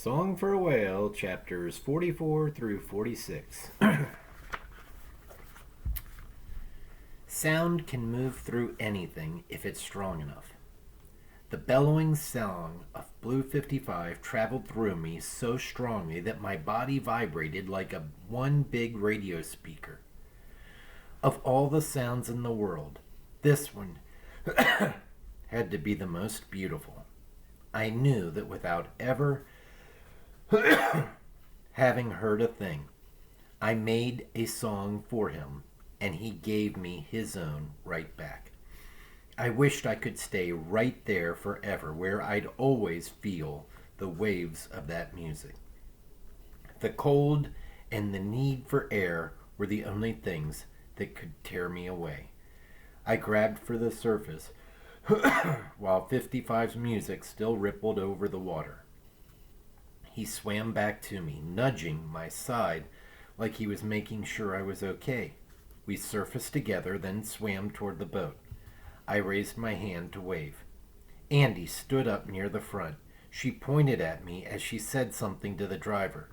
Song for a Whale, chapters 44 through 46. Sound can move through anything if it's strong enough. The bellowing song of Blue 55 traveled through me so strongly that my body vibrated like one big radio speaker. Of all the sounds in the world, this one had to be the most beautiful. I knew that without ever having heard a thing, I made a song for him, and he gave me his own right back. I wished I could stay right there forever, where I'd always feel the waves of that music. The cold and the need for air were the only things that could tear me away. I grabbed for the surface, while 55's music still rippled over the water. He swam back to me, nudging my side like he was making sure I was okay. We surfaced together, then swam toward the boat. I raised my hand to wave. Andy stood up near the front. She pointed at me as she said something to the driver.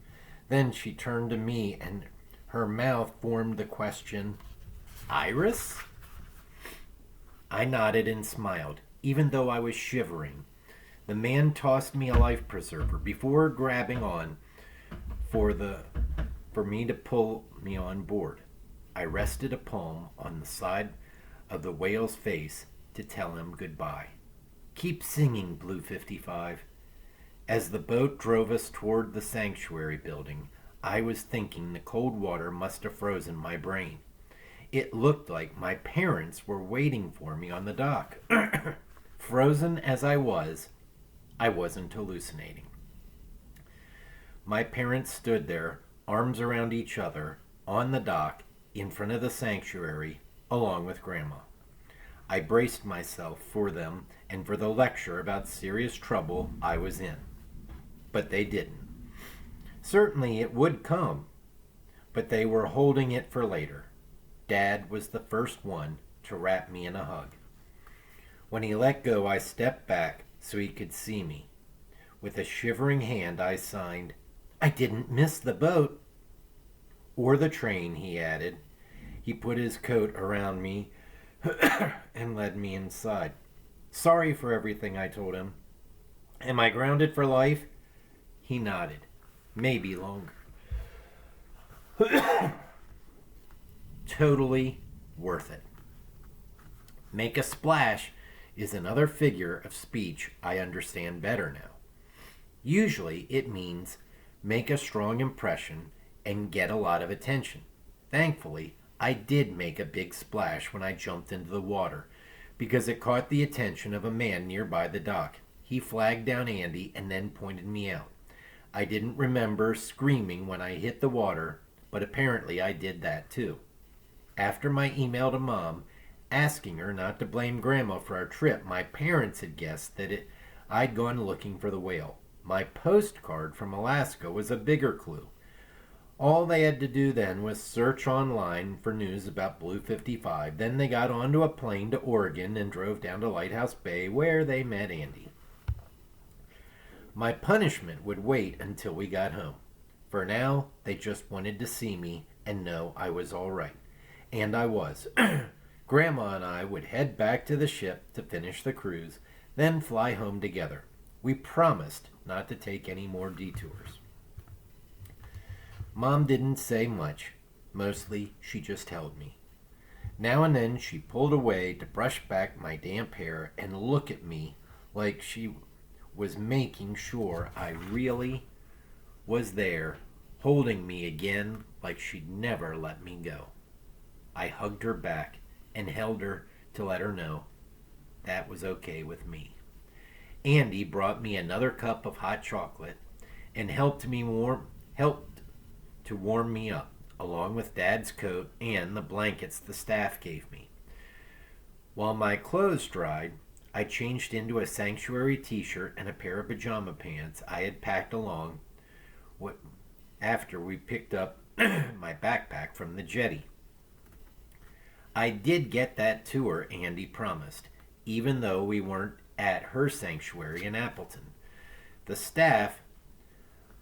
Then she turned to me and her mouth formed the question, "Iris?" I nodded and smiled, even though I was shivering. The man tossed me a life preserver before grabbing on for me to pull me on board. I rested a palm on the side of the whale's face to tell him goodbye. "Keep singing, Blue 55. As the boat drove us toward the sanctuary building, I was thinking the cold water must have frozen my brain. It looked like my parents were waiting for me on the dock. Frozen as I wasn't hallucinating. My parents stood there, arms around each other, on the dock, in front of the sanctuary, along with Grandma. I braced myself for them and for the lecture about serious trouble I was in. But they didn't. Certainly it would come, but they were holding it for later. Dad was the first one to wrap me in a hug. When he let go, I stepped back so he could see me. With a shivering hand, I signed, "I didn't miss the boat." "Or the train," he added. He put his coat around me and led me inside. "Sorry for everything," I told him. "Am I grounded for life?" He nodded. "Maybe longer." Totally worth it. Make a splash is another figure of speech I understand better now. Usually it means make a strong impression and get a lot of attention. Thankfully, I did make a big splash when I jumped into the water because it caught the attention of a man nearby the dock. He flagged down Andy and then pointed me out. I didn't remember screaming when I hit the water, but apparently I did that too. After my email to Mom, asking her not to blame Grandma for our trip, my parents had guessed that I'd gone looking for the whale. My postcard from Alaska was a bigger clue. All they had to do then was search online for news about Blue 55. Then they got onto a plane to Oregon and drove down to Lighthouse Bay, where they met Andy. My punishment would wait until we got home. For now, they just wanted to see me and know I was all right. And I was. Grandma and I would head back to the ship to finish the cruise, then fly home together. We promised not to take any more detours. Mom didn't say much. Mostly, she just held me. Now and then, she pulled away to brush back my damp hair and look at me like she was making sure I really was there, holding me again like she'd never let me go. I hugged her back and held her to let her know that was okay with me. Andy brought me another cup of hot chocolate and helped to warm me up, along with Dad's coat and the blankets the staff gave me. While my clothes dried, I changed into a sanctuary t-shirt and a pair of pajama pants I had packed along after we picked up my backpack from the jetty. I did get that tour Andy promised, even though we weren't at her sanctuary in Appleton. The staff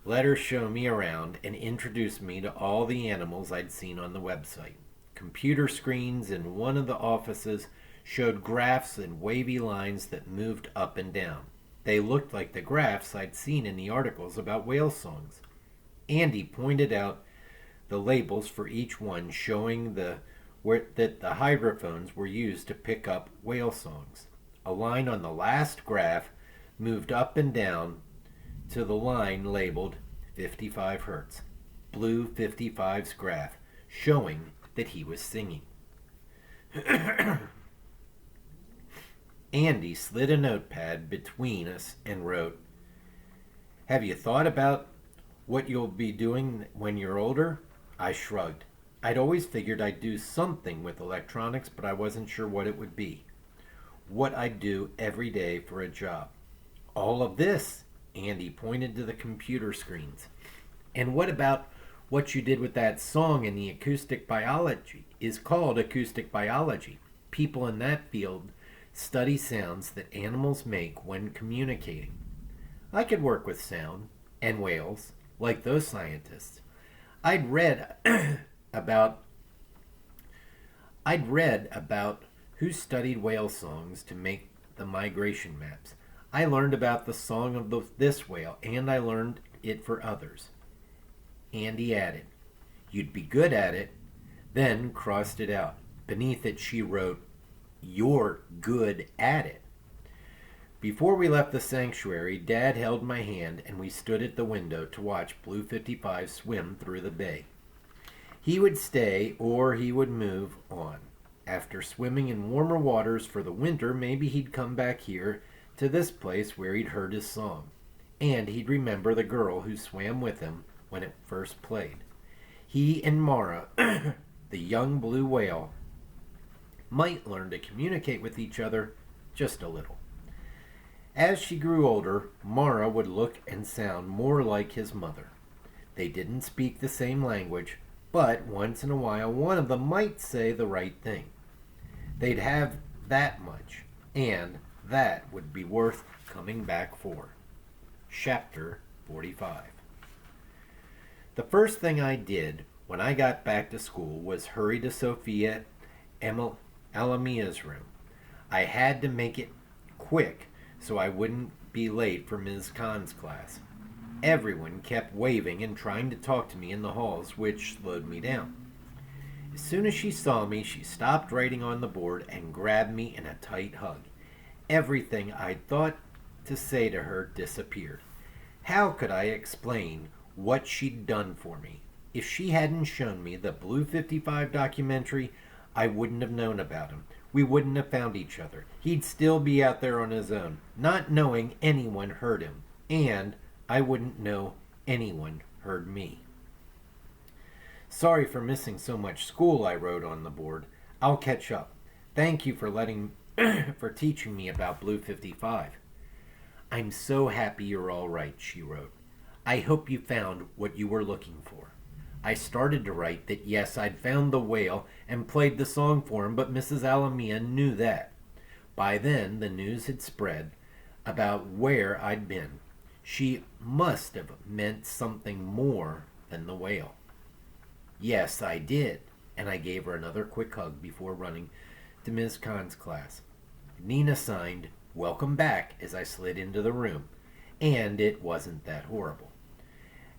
let her show me around and introduce me to all the animals I'd seen on the website. Computer screens in one of the offices showed graphs and wavy lines that moved up and down. They looked like the graphs I'd seen in the articles about whale songs. Andy pointed out the labels for each one, showing that the hydrophones were used to pick up whale songs. A line on the last graph moved up and down to the line labeled 55 hertz, Blue 55's graph, showing that he was singing. Andy slid a notepad between us and wrote, "Have you thought about what you'll be doing when you're older?" I shrugged. I'd always figured I'd do something with electronics, but I wasn't sure what it would be. What I'd do every day for a job. All of this, Andy pointed to the computer screens. And what about what you did with that song in the acoustic biology? Is called acoustic biology. People in that field study sounds that animals make when communicating. I could work with sound and whales like those scientists. I'd read about who studied whale songs to make the migration maps. I learned about the song of this whale, and I learned it for others. Andy added, "You'd be good at it," then crossed it out. Beneath it she wrote, "You're good at it." Before we left the sanctuary, Dad held my hand and we stood at the window to watch Blue 55 swim through the bay. He would stay or he would move on. After swimming in warmer waters for the winter, maybe he'd come back here to this place where he'd heard his song. And he'd remember the girl who swam with him when it first played. He and Mara, the young blue whale, might learn to communicate with each other just a little. As she grew older, Mara would look and sound more like his mother. They didn't speak the same language, but once in a while one of them might say the right thing. They'd have that much, and that would be worth coming back for. Chapter 45. The first thing I did when I got back to school was hurry to Sophia Alamia's room. I had to make it quick so I wouldn't be late for Ms. Khan's class. Everyone kept waving and trying to talk to me in the halls, which slowed me down. As soon as she saw me, she stopped writing on the board and grabbed me in a tight hug. Everything I'd thought to say to her disappeared. How could I explain what she'd done for me? If she hadn't shown me the Blue 55 documentary, I wouldn't have known about him. We wouldn't have found each other. He'd still be out there on his own, not knowing anyone heard him. And I wouldn't know anyone heard me. "Sorry for missing so much school," I wrote on the board. "I'll catch up. Thank you for for teaching me about Blue 55. "I'm so happy you're all right," she wrote. "I hope you found what you were looking for." I started to write that yes, I'd found the whale and played the song for him, but Mrs. Alamia knew that. By then, the news had spread about where I'd been. She must have meant something more than the whale. Yes, I did, and I gave her another quick hug before running to Ms. Khan's class. Nina signed, "Welcome back," as I slid into the room, and it wasn't that horrible.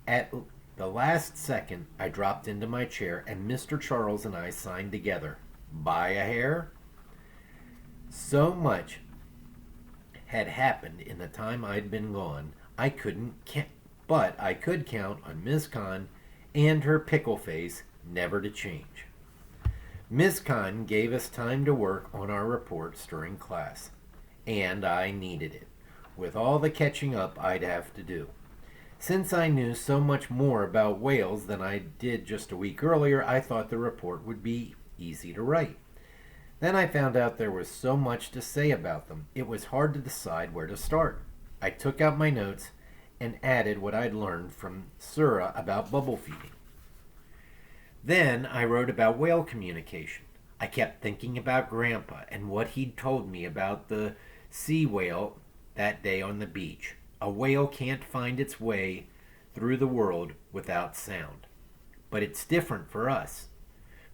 At the last second, I dropped into my chair, and Mr. Charles and I signed together. Buy a hair? So much had happened in the time I'd been gone, I could count on Miss Khan and her pickle face never to change. Miss Khan gave us time to work on our reports during class, and I needed it, with all the catching up I'd have to do. Since I knew so much more about whales than I did just a week earlier, I thought the report would be easy to write. Then I found out there was so much to say about them, it was hard to decide where to start. I took out my notes and added what I'd learned from Sura about bubble feeding. Then I wrote about whale communication. I kept thinking about Grandpa and what he'd told me about the sea whale that day on the beach. A whale can't find its way through the world without sound. But it's different for us.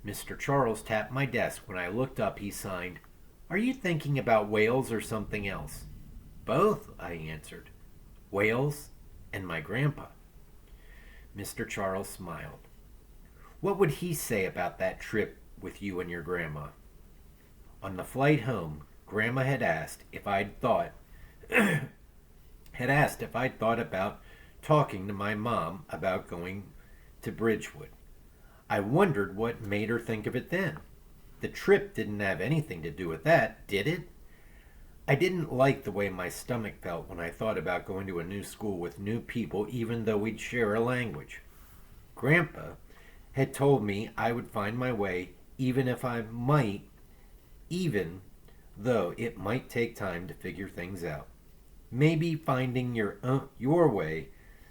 Mr. Charles tapped my desk. When I looked up, he signed, "Are you thinking about whales or something else?" "Both," I answered. "Whales and my grandpa." Mr. Charles smiled. "What would he say about that trip with you and your grandma?" On the flight home, Grandma had asked if I'd thought about talking to my mom about going to Bridgewood. I wondered what made her think of it then. The trip didn't have anything to do with that, did it? I didn't like the way my stomach felt when I thought about going to a new school with new people, even though we'd share a language. Grandpa had told me I would find my way, even though it might take time to figure things out. Maybe finding your way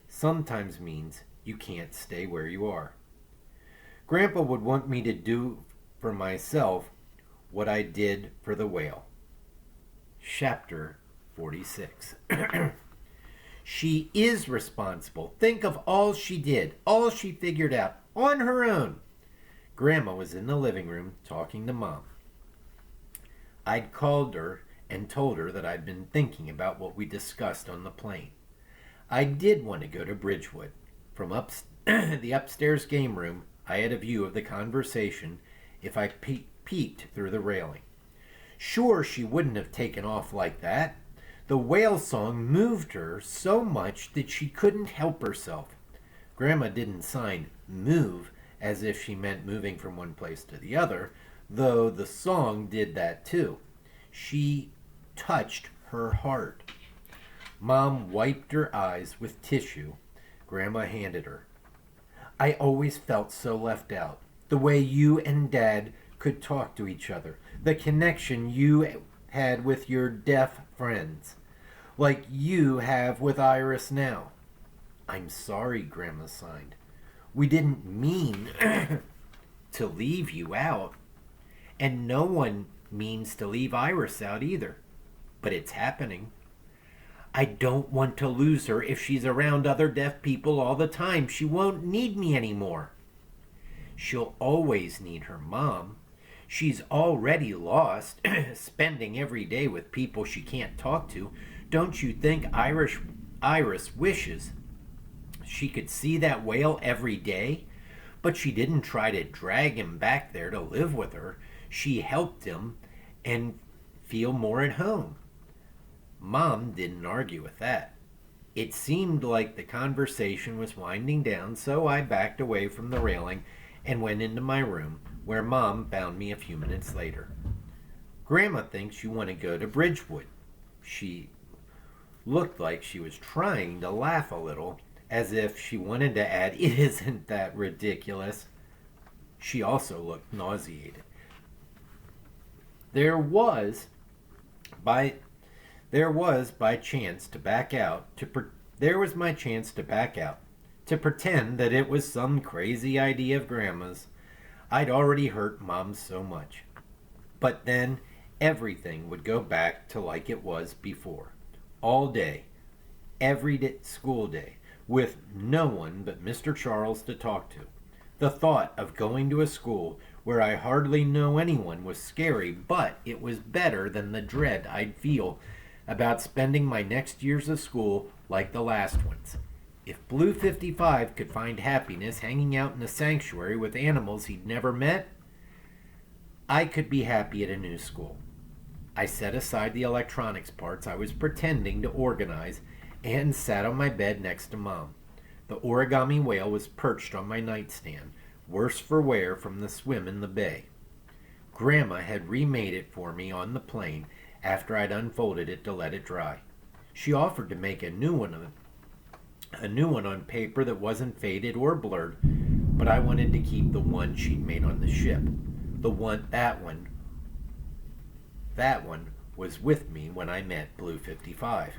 sometimes means you can't stay where you are. Grandpa would want me to do for myself what I did for the whale. Chapter 46. She is responsible. Think of all she did, all she figured out on her own. Grandma was in the living room talking to Mom. I'd called her and told her that I'd been thinking about what we discussed on the plane. I did want to go to Bridgewood. From the upstairs game room, I had a view of the conversation if I peeked through the railing. Sure, she wouldn't have taken off like that. The whale song moved her so much that she couldn't help herself. Grandma didn't sign "move" as if she meant moving from one place to the other, though the song did that too. She touched her heart. Mom wiped her eyes with tissue Grandma handed her. I always felt so left out. The way you and Dad could talk to each other. The connection you had with your deaf friends. Like you have with Iris now. I'm sorry, Grandma sighed. We didn't mean to leave you out. And no one means to leave Iris out either. But it's happening. I don't want to lose her. If she's around other deaf people all the time, she won't need me anymore. She'll always need her mom. She's already lost, spending every day with people she can't talk to. Don't you think Iris wishes she could see that whale every day? But she didn't try to drag him back there to live with her. She helped him and feel more at home. Mom didn't argue with that. It seemed like the conversation was winding down, so I backed away from the railing and went into my room, where Mom found me a few minutes later. Grandma thinks you want to go to Bridgewood. She looked like she was trying to laugh a little, as if she wanted to add, "Isn't that ridiculous?" She also looked nauseated. There was my chance to back out to pretend that it was some crazy idea of Grandma's. I'd already hurt Mom so much. But then everything would go back to like it was before. All day, every day, school day, with no one but Mr. Charles to talk to. The thought of going to a school where I hardly know anyone was scary, but it was better than the dread I'd feel about spending my next years of school like the last ones. If Blue 55 could find happiness hanging out in a sanctuary with animals he'd never met, I could be happy at a new school. I set aside the electronics parts I was pretending to organize and sat on my bed next to Mom. The origami whale was perched on my nightstand, worse for wear from the swim in the bay. Grandma had remade it for me on the plane after I'd unfolded it to let it dry. She offered to make a new one on paper that wasn't faded or blurred, but I wanted to keep the one she'd made on the ship. That one was with me when I met Blue 55.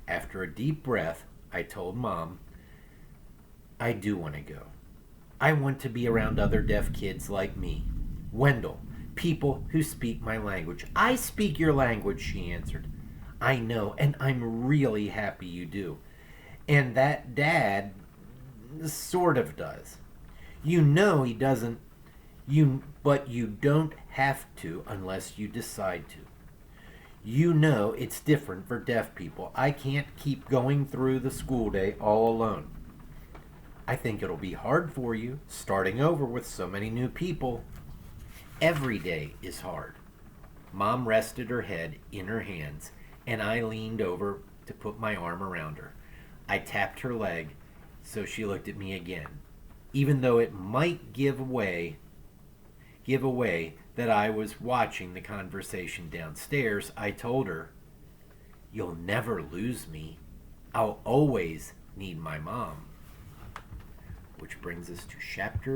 After a deep breath, I told Mom, I do want to go. I want to be around other deaf kids like me. Wendell, people who speak my language. I speak your language, she answered. I know, and I'm really happy you do. And that Dad sort of does. You know he doesn't, but you don't have to unless you decide to. You know it's different for deaf people. I can't keep going through the school day all alone. I think it'll be hard for you, starting over with so many new people. Every day is hard. Mom rested her head in her hands, and I leaned over to put my arm around her. I tapped her leg, so she looked at me again. Even though it might give away that I was watching the conversation downstairs, I told her, "You'll never lose me. I'll always need my mom." Which brings us to chapter